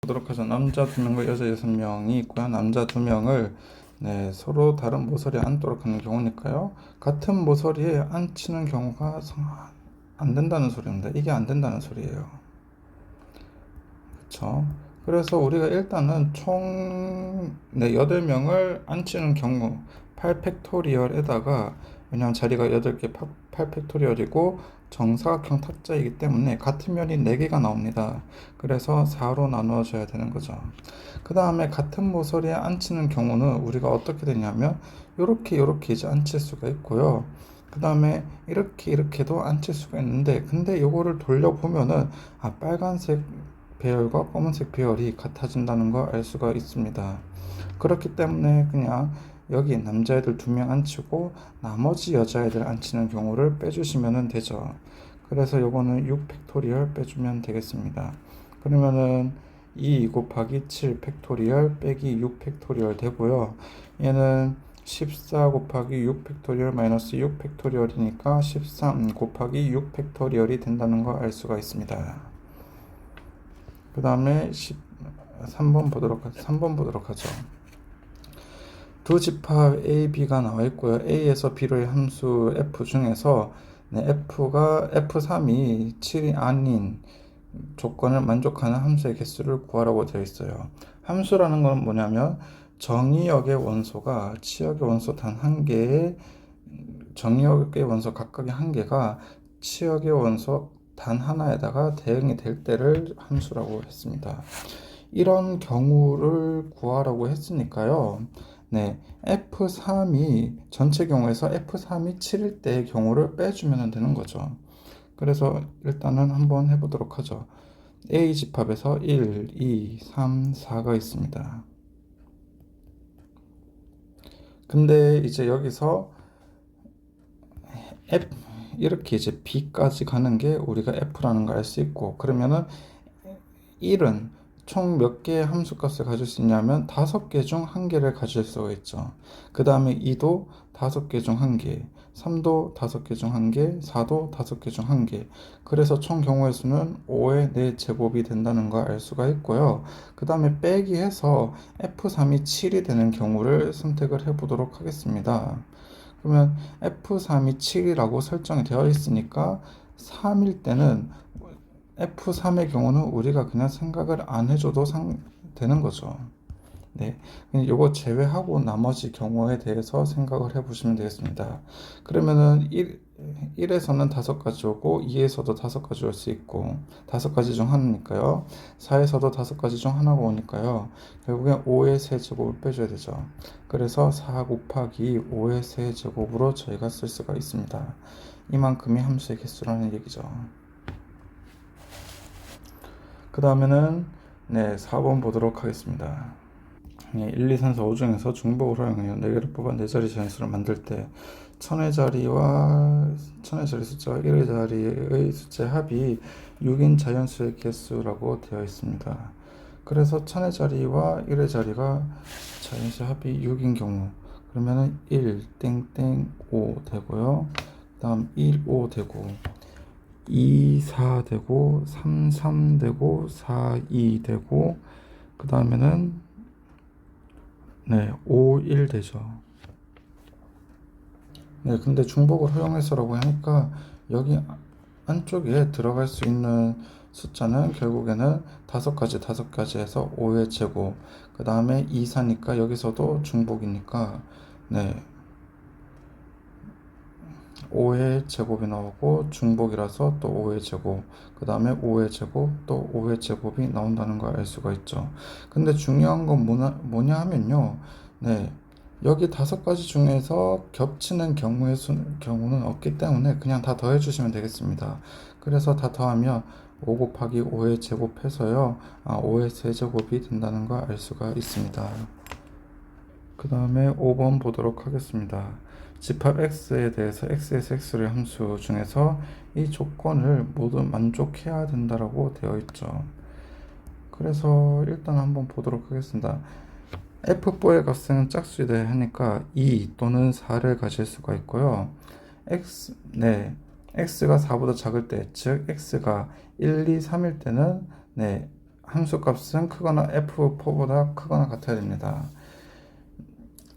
보도록 하죠. 남자 2명과 여자 6명이 있고요. 남자 2명을 서로 다른 모서리에 앉도록 하는 경우니까요. 같은 모서리에 앉히는 경우가 안 된다는 소리입니다. 이게 안 된다는 소리예요. 그렇죠? 그래서 우리가 일단은 총 8명을 앉히는 경우 8팩토리얼에다가, 왜냐하면 자리가 8개 8팩토리얼이고 정사각형 탁자이기 때문에 같은 면이 4개가 나옵니다. 그래서 4로 나누어져야 되는 거죠. 그 다음에 같은 모서리에 앉히는 경우는 우리가 어떻게 되냐면 이렇게 이제 앉힐 수가 있고요. 그 다음에 이렇게도 앉힐 수가 있는데, 근데 이거를 돌려보면은 빨간색 배열과 검은색 배열이 같아진다는 걸 알 수가 있습니다. 그렇기 때문에 그냥 여기 남자애들 2명 앉히고 나머지 여자애들 앉히는 경우를 빼주시면 되죠. 그래서 요거는 6팩토리얼 빼주면 되겠습니다. 그러면은 2 곱하기 7 팩토리얼 빼기 6 팩토리얼 되고요. 얘는 14 곱하기 6 팩토리얼 마이너스 6 팩토리얼이니까 13 곱하기 6 팩토리얼이 된다는 걸 알 수가 있습니다. 그 다음에 3번 보도록 하죠. 두 집합 A, B가 나와 있고요. A에서 B로의 함수 F 중에서 F가 F3이 7이 아닌 조건을 만족하는 함수의 개수를 구하라고 되어 있어요. 함수라는 건 뭐냐면 정의역의 원소가 치역의 원소 단 한 개에, 정의역의 원소 각각의 한 개가 치역의 원소 단 하나에다가 대응이 될 때를 함수라고 했습니다. 이런 경우를 구하라고 했으니까요. F3이 전체 경우에서 F3이 7일 때의 경우를 빼주면 되는 거죠. 그래서 일단은 한번 해보도록 하죠. A 집합에서 1, 2, 3, 4가 있습니다. 근데 이제 여기서 이렇게 이제 B까지 가는 게 우리가 F라는 걸 알 수 있고, 그러면은 1은 총 몇 개의 함수값을 가질 수 있냐면 5개 중 1개를 가질 수가 있죠. 그 다음에 2도 5개 중 1개, 3도 5개 중 1개, 4도 5개 중 1개. 그래서 총 경우의 수는 5의 4제곱이 된다는 걸 알 수가 있고요. 그 다음에 빼기 해서 F3이 7이 되는 경우를 선택을 해 보도록 하겠습니다. 그러면 F3이 7이라고 설정이 되어 있으니까 3일 때는 F3의 경우는 우리가 그냥 생각을 안 해줘도 되는 거죠. 요거 제외하고 나머지 경우에 대해서 생각을 해보시면 되겠습니다. 그러면은 1에서는 5가지 오고 2에서도 5가지 올 수 있고 5가지 중 하나니까요. 4에서도 5가지 중 하나가 오니까요. 결국엔 5의 세제곱을 빼줘야 되죠. 그래서 4 곱하기 5의 세제곱으로 저희가 쓸 수가 있습니다. 이만큼이 함수의 개수라는 얘기죠. 그 다음에는 4번 보도록 하겠습니다. 1, 2, 3, 4, 5 중에서 중복을 활용해요. 4개를 뽑아 4자리 자연수를 만들 때 천의 자리와 천의 자리 숫자와 1의 자리의 숫자의 합이 6인 자연수의 개수라고 되어 있습니다. 그래서 천의 자리와 1의 자리가 자연수의 합이 6인 경우, 그러면은 1 땡땡 5 되고요. 그 다음 1, 5 되고 2, 4 되고 3, 3 되고 4, 2 되고, 그 다음에는 5, 1 되죠. 근데 중복을 허용해서라고 하니까 여기 안쪽에 들어갈 수 있는 숫자는 결국에는 5가지 해서 5의 제곱, 그 다음에 2, 4니까 여기서도 중복이니까 5의 제곱이 나오고 중복이라서 또 5의 제곱, 그 다음에 5의 제곱, 또 5의 제곱이 나온다는 걸 알 수가 있죠. 근데 중요한 건 뭐냐 하면요. 여기 5가지 중에서 겹치는 경우는 없기 때문에 그냥 다 더해 주시면 되겠습니다. 그래서 다 더하면 5 곱하기 5의 제곱해서요. 5의 세제곱이 된다는 걸 알 수가 있습니다. 그 다음에 5번 보도록 하겠습니다. 집합 x에 대해서 x에서 x를 함수 중에서 이 조건을 모두 만족해야 된다라고 되어 있죠. 그래서 일단 한번 보도록 하겠습니다. f4의 값은 짝수이다 하니까 2 또는 4를 가질 수가 있고요. x가 4보다 작을 때, 즉 x가 1, 2, 3일 때는 함수값은 크거나 f4보다 크거나 같아야 됩니다.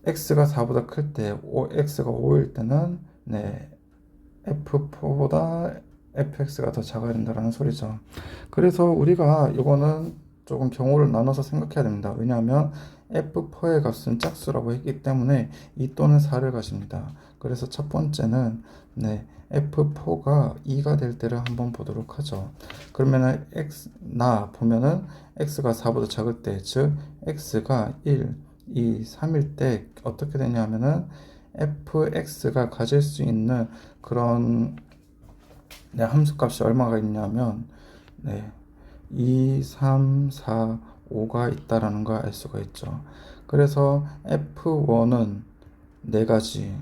x가 4보다 클 때, x가 5일 때는 네, f4보다 fx가 더 작아야 된다는 소리죠. 그래서 우리가 이거는 조금 경우를 나눠서 생각해야 됩니다. 왜냐하면 f4의 값은 짝수라고 했기 때문에 2 또는 4를 가집니다. 그래서 첫 번째는 네, f4가 2가 될 때를 한번 보도록 하죠. 그러면은 보면은 x가 4보다 작을 때, 즉 x가 1, 2, 3일 때 어떻게 되냐면은 fx가 가질 수 있는 그런 네, 함수값이 얼마가 있냐면 네, 2, 3, 4, 5가 있다라는 걸 알 수가 있죠. 그래서 F1은 4가지,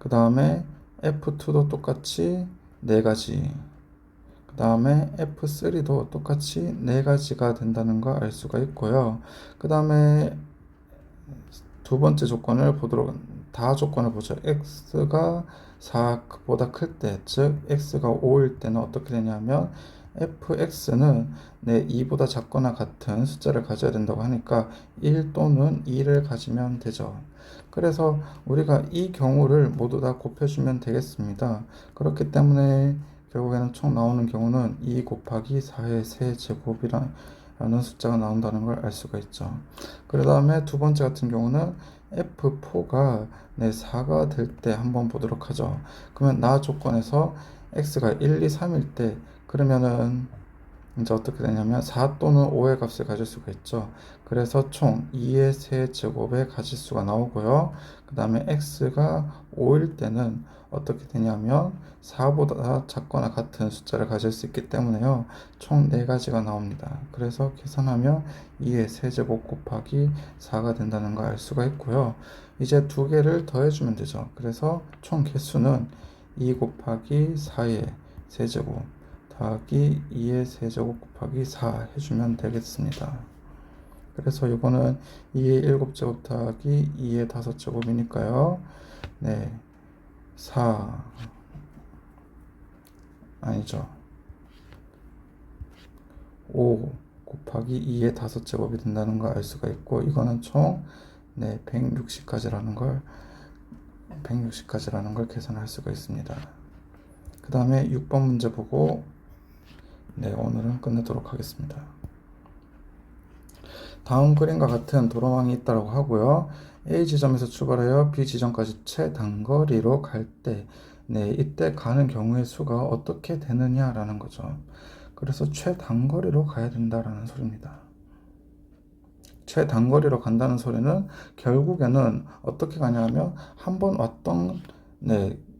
그 다음에 F2도 똑같이 4가지, 그 다음에 F3도 똑같이 4가지가 된다는 걸 알 수가 있고요. 그 다음에 두 번째 조건을 다 조건을 보죠. x가 4보다 클 때, 즉 x가 5일 때는 어떻게 되냐면 fx는 2보다 작거나 같은 숫자를 가져야 된다고 하니까 1 또는 2를 가지면 되죠. 그래서 우리가 이 경우를 모두 다 곱해주면 되겠습니다. 그렇기 때문에 결국에는 총 나오는 경우는 2 곱하기 4의 세제곱이라는 숫자가 나온다는 걸 알 수가 있죠. 그 다음에 두 번째 같은 경우는 F4가 4가 될 때 한번 보도록 하죠. 그러면 나 조건에서 x가 1, 2, 3일 때 그러면은 이제 어떻게 되냐면 4 또는 5의 값을 가질 수가 있죠. 그래서 총 2의 세제곱의 가지수가 나오고요. 그 다음에 x가 5일 때는 어떻게 되냐면 4보다 작거나 같은 숫자를 가질 수 있기 때문에요. 총 4가지가 나옵니다. 그래서 계산하면 2의 세제곱 곱하기 4가 된다는 걸 알 수가 있고요. 이제 두 개를 더해주면 되죠. 그래서 총 개수는 2 곱하기 4의 세제곱 더하기 2의 세제곱 곱하기 4 해주면 되겠습니다. 그래서 이거는 2의 7제곱 더하기 2의 5제곱이니까요. 네, 4 아니죠. 5 곱하기 2의 5제곱이 된다는 걸 알 수가 있고 이거는 총 160까지라는 걸 계산할 수가 있습니다. 그 다음에 6번 문제 보고 오늘은 끝내도록 하겠습니다. 다음 그림과 같은 도로망이 있다고 하고요. A 지점에서 출발하여 B 지점까지 최단거리로 갈 때, 이때 가는 경우의 수가 어떻게 되느냐라는 거죠. 그래서 최단거리로 가야 된다라는 소리입니다. 최단거리로 간다는 소리는 결국에는 어떻게 가냐면 한번 왔던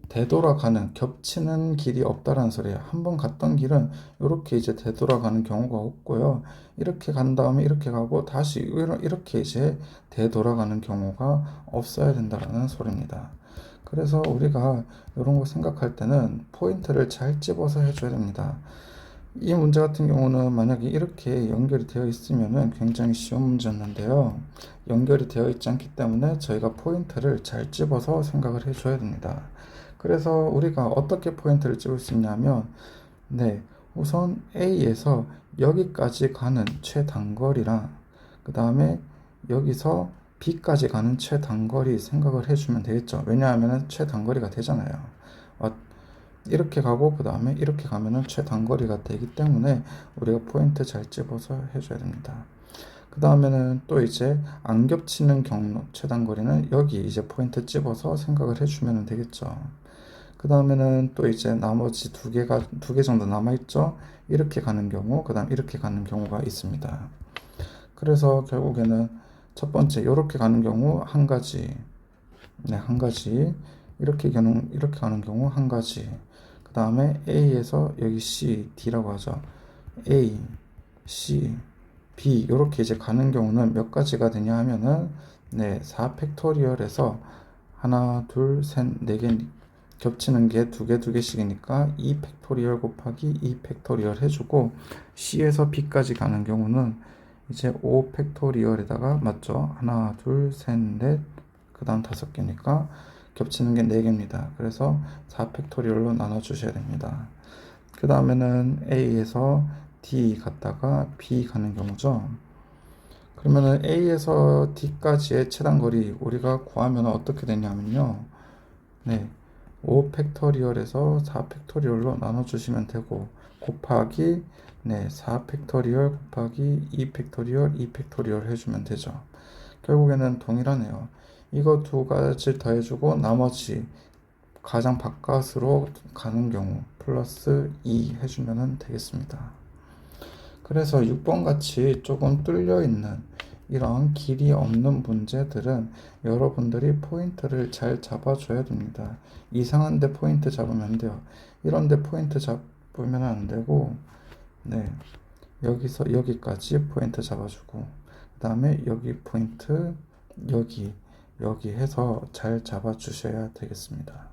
되돌아가는 겹치는 길이 없다라는 소리예요. 한번 갔던 길은 이렇게 이제 되돌아가는 경우가 없고요. 이렇게 간 다음에 이렇게 가고 다시 이렇게 이제 되돌아가는 경우가 없어야 된다라는 소리입니다. 그래서 우리가 이런 거 생각할 때는 포인트를 잘 집어서 해줘야 됩니다. 이 문제 같은 경우는 만약에 이렇게 연결이 되어 있으면 굉장히 쉬운 문제였는데요. 연결이 되어 있지 않기 때문에 저희가 포인트를 잘 집어서 생각을 해줘야 됩니다. 그래서 우리가 어떻게 포인트를 집을 수 있냐면, 우선 A에서 여기까지 가는 최단거리랑, 그 다음에 여기서 B까지 가는 최단거리 생각을 해주면 되겠죠. 왜냐하면 최단거리가 되잖아요. 이렇게 가고 그 다음에 이렇게 가면은 최단거리가 되기 때문에 우리가 포인트 잘 집어서 해줘야 됩니다. 그 다음에는 또 이제 안 겹치는 경로 최단거리는 여기 이제 포인트 집어서 생각을 해주면 되겠죠. 그 다음에는 또 이제 나머지 두 개 정도 남아있죠. 이렇게 가는 경우, 그 다음 이렇게 가는 경우가 있습니다. 그래서 결국에는 첫 번째 이렇게 가는 경우 한 가지, 한 가지, 이렇게 가는 경우 한 가지. 그 다음에 A에서 여기 C, D라고 하죠. A, C, B 이렇게 이제 가는 경우는 몇 가지가 되냐 하면은 4 팩토리얼에서 하나, 둘, 셋, 4개 겹치는 게 두 개씩이니까 2 팩토리얼 곱하기 2 팩토리얼 해주고 C에서 B까지 가는 경우는 이제 5 팩토리얼에다가 맞죠? 하나, 둘, 셋, 넷, 그 다음 5개니까 겹치는 게 4개입니다. 그래서 4 팩토리얼로 나눠 주셔야 됩니다. 그 다음에는 A에서 D 갔다가 B 가는 경우죠. 그러면은 A에서 D까지의 최단거리 우리가 구하면 어떻게 되냐면요. 네. 5 팩토리얼에서 4 팩토리얼로 나눠주시면 되고, 곱하기, 네, 4 팩토리얼 곱하기 2 팩토리얼, 2 팩토리얼 해주면 되죠. 결국에는 동일하네요. 이거 두 가지 더해주고, 나머지 가장 바깥으로 가는 경우, 플러스 2 해주면 되겠습니다. 그래서 6번 같이 조금 뚫려 있는 이런 길이 없는 문제들은 여러분들이 포인트를 잘 잡아줘야 됩니다. 이상한데 포인트 잡으면 안 돼요. 이런데 포인트 잡으면 안 되고, 네, 여기서 여기까지 포인트 잡아주고, 그 다음에 여기 포인트, 여기 해서 잘 잡아주셔야 되겠습니다.